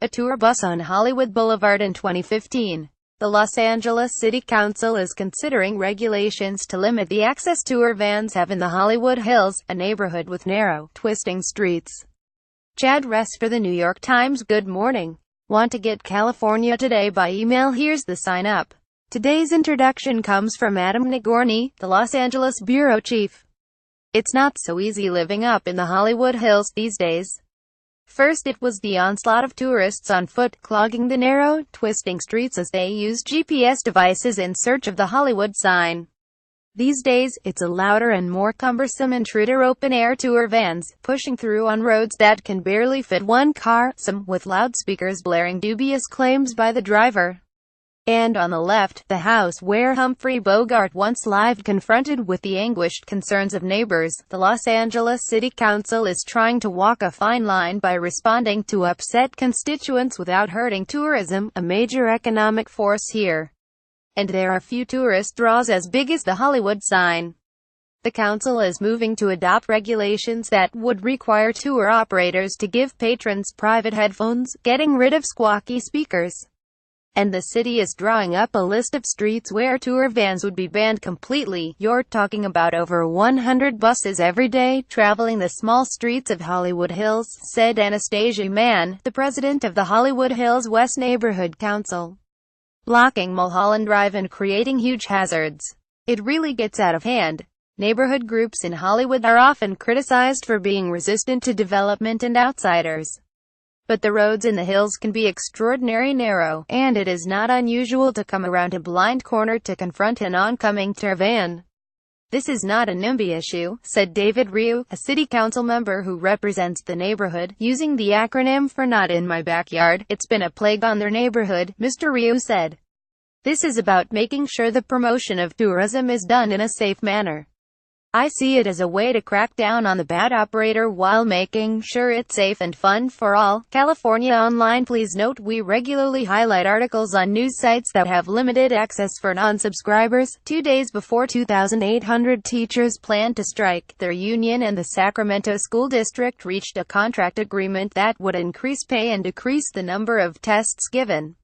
a tour bus on Hollywood Boulevard in 2015. The Los Angeles City Council is considering regulations to limit the access tour vans have in the Hollywood Hills, a neighborhood with narrow, twisting streets. Chad Rest for the New York Times. Good morning. Want to get California today by email? Here's the sign up. Today's introduction comes from Adam Nagorny, the Los Angeles bureau chief. It's not so easy living up in the Hollywood Hills these days. First it was the onslaught of tourists on foot, clogging the narrow, twisting streets as they use GPS devices in search of the Hollywood sign. These days, it's a louder and more cumbersome intruder open-air tour vans, pushing through on roads that can barely fit one car, some with loudspeakers blaring dubious claims by the driver. And on the left, the house where Humphrey Bogart once lived. Confronted with the anguished concerns of neighbors, the Los Angeles City Council is trying to walk a fine line by responding to upset constituents without hurting tourism, a major economic force here. And there are few tourist draws as big as the Hollywood sign. The council is moving to adopt regulations that would require tour operators to give patrons private headphones, getting rid of squawky speakers. And the city is drawing up a list of streets where tour vans would be banned completely. You're talking about over 100 buses every day, traveling the small streets of Hollywood Hills, said Anastasia Mann, the president of the Hollywood Hills West Neighborhood Council. Blocking Mulholland Drive and creating huge hazards. It really gets out of hand. Neighborhood groups in Hollywood are often criticized for being resistant to development and outsiders. But the roads in the hills can be extraordinarily narrow, and it is not unusual to come around a blind corner to confront an oncoming tour van. This is not a NIMBY issue, said David Ryu, a city council member who represents the neighborhood, using the acronym for Not in My Backyard. It's been a plague on their neighborhood, Mr. Ryu said. This is about making sure the promotion of tourism is done in a safe manner. I see it as a way to crack down on the bad operator while making sure it's safe and fun for all. California Online. Please note we regularly highlight articles on news sites that have limited access for non-subscribers. 2 days before 2,800 teachers plan to strike, their union and the Sacramento School District reached a contract agreement that would increase pay and decrease the number of tests given.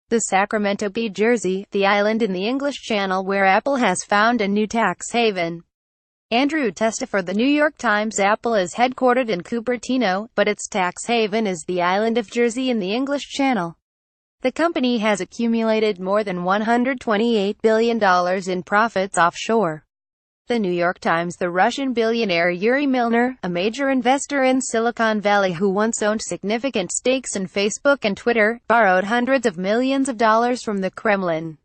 The Sacramento Bee, Jersey, the island in the English Channel where Apple has found a new tax haven. Andrew Testa for the New York Times. Apple is headquartered in Cupertino, but its tax haven is the island of Jersey in the English Channel. The company has accumulated more than $128 billion in profits offshore. The New York Times. The Russian billionaire Yuri Milner, a major investor in Silicon Valley who once owned significant stakes in Facebook and Twitter, borrowed hundreds of millions of dollars from the Kremlin.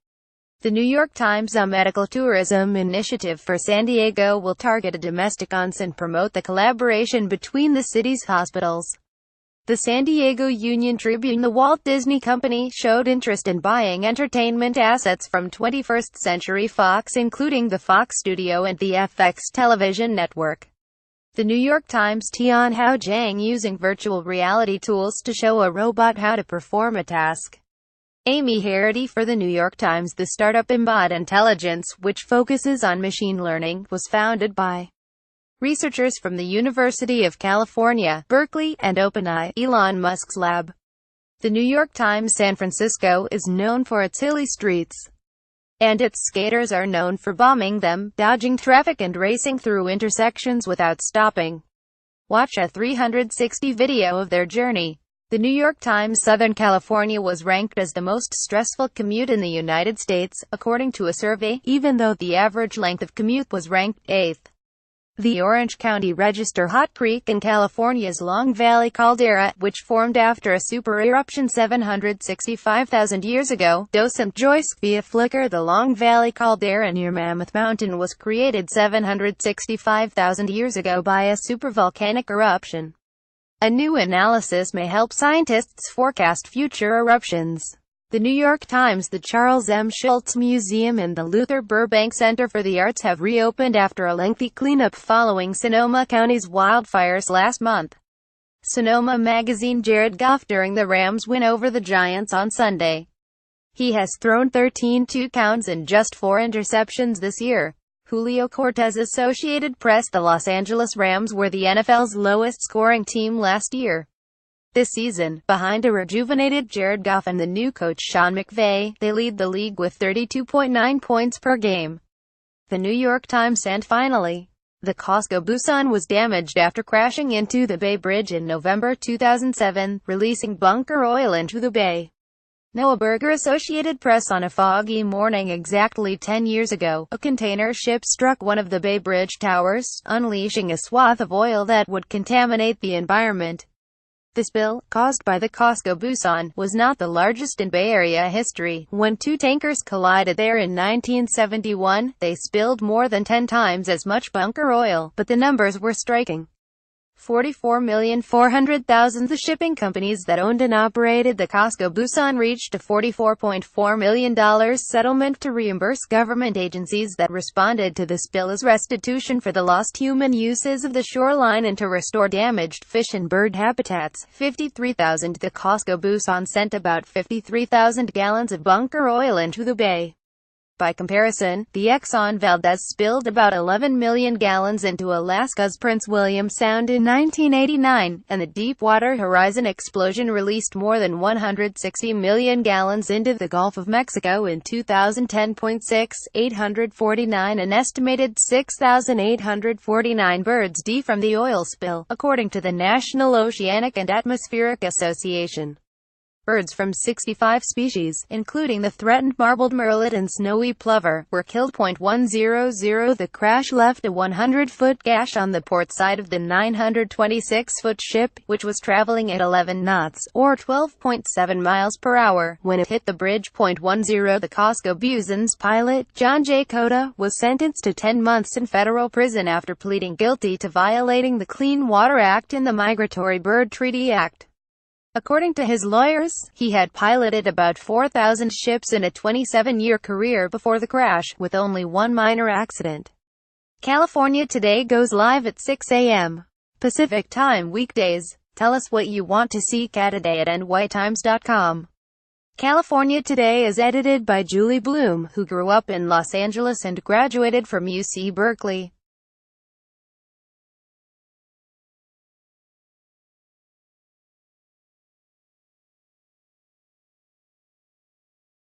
The New York Times. A medical tourism initiative for San Diego will target a domestic audience and promote the collaboration between the city's hospitals. The San Diego Union Tribune. The Walt Disney Company showed interest in buying entertainment assets from 21st Century Fox, including the Fox Studio and the FX television network. The New York Times. Tian Hao Zhang using virtual reality tools to show a robot how to perform a task. Amy Harity for the New York Times. The startup Embod Intelligence, which focuses on machine learning, was founded by researchers from the University of California, Berkeley, and OpenAI, Elon Musk's lab. The New York Times. San Francisco is known for its hilly streets, and its skaters are known for bombing them, dodging traffic and racing through intersections without stopping. Watch a 360 video of their journey. The New York Times. Southern California was ranked as the most stressful commute in the United States, according to a survey, even though the average length of commute was ranked 8th. The Orange County Register. Hot Creek in California's Long Valley caldera, which formed after a super eruption 765,000 years ago. Docent Joyce via Flickr. The Long Valley caldera near Mammoth Mountain was created 765,000 years ago by a supervolcanic eruption. A new analysis may help scientists forecast future eruptions. The New York Times. The Charles M. Schultz Museum and the Luther Burbank Center for the Arts have reopened after a lengthy cleanup following Sonoma County's wildfires last month. Sonoma Magazine. Jared Goff during the Rams' win over the Giants on Sunday. He has thrown 13 touchdowns and just 4 interceptions this year. Julio Cortez. Associated Press. The Los Angeles Rams were the NFL's lowest-scoring team last year. This season, behind a rejuvenated Jared Goff and the new coach Sean McVay, they lead the league with 32.9 points per game. The New York Times. And finally, the Costco Busan was damaged after crashing into the Bay Bridge in November 2007, releasing bunker oil into the bay. Noah Berger. Associated Press. On a foggy morning exactly 10 years ago, a container ship struck one of the Bay Bridge towers, unleashing a swath of oil that would contaminate the environment. The spill, caused by the Costco Busan, was not the largest in Bay Area history. When two tankers collided there in 1971, they spilled more than 10 times as much bunker oil, but the numbers were striking. 44,400,000. The shipping companies that owned and operated the Costco Busan reached a $44.4 million settlement to reimburse government agencies that responded to the spill as restitution for the lost human uses of the shoreline and to restore damaged fish and bird habitats. 53,000. The Costco Busan sent about 53,000 gallons of bunker oil into the bay. By comparison, the Exxon Valdez spilled about 11 million gallons into Alaska's Prince William Sound in 1989, and the Deepwater Horizon explosion released more than 160 million gallons into the Gulf of Mexico in 2010. 849. An estimated 6,849 birds died from the oil spill, according to the National Oceanic and Atmospheric Association. Birds from 65 species, including the threatened marbled murrelet and snowy plover, were killed. 100. The crash left a 100-foot gash on the port side of the 926-foot ship, which was traveling at 11 knots, or 12.7 miles per hour, when it hit the bridge. 10. The Costco Busan's pilot, John J. Cota, was sentenced to 10 months in federal prison after pleading guilty to violating the Clean Water Act and the Migratory Bird Treaty Act. According to his lawyers, he had piloted about 4,000 ships in a 27-year career before the crash, with only one minor accident. California Today goes live at 6 a.m. Pacific Time weekdays. Tell us what you want to see today at nytimes.com. California Today is edited by Julie Bloom, who grew up in Los Angeles and graduated from UC Berkeley.